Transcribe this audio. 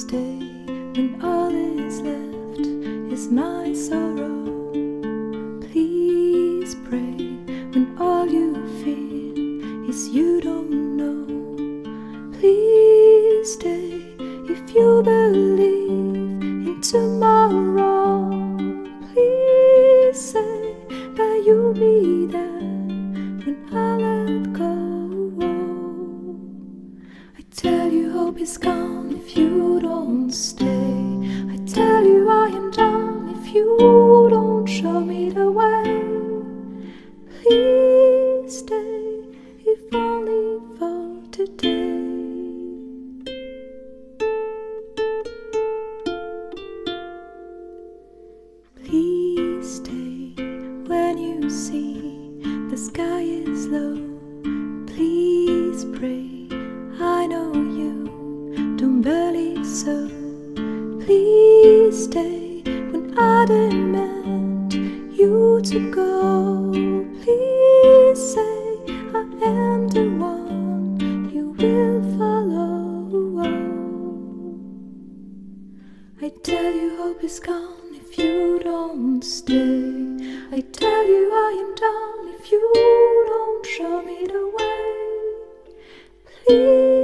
stay when all is left is my sorrow. Please pray when all you feel is you don't know. Please stay if you believe in tomorrow. Please say that you'll be there when I let go. I tell you hope is gone if you don't stay. I tell you I am done if you don't show me the way. Please stay if only for today. Please stay when you see the sky is low. Please pray, I know you don't believe so. Please stay when I demand you to go. Please say I am the one you will follow. I tell you hope is gone if you don't stay. I tell you I am done if you don't show me the way. Please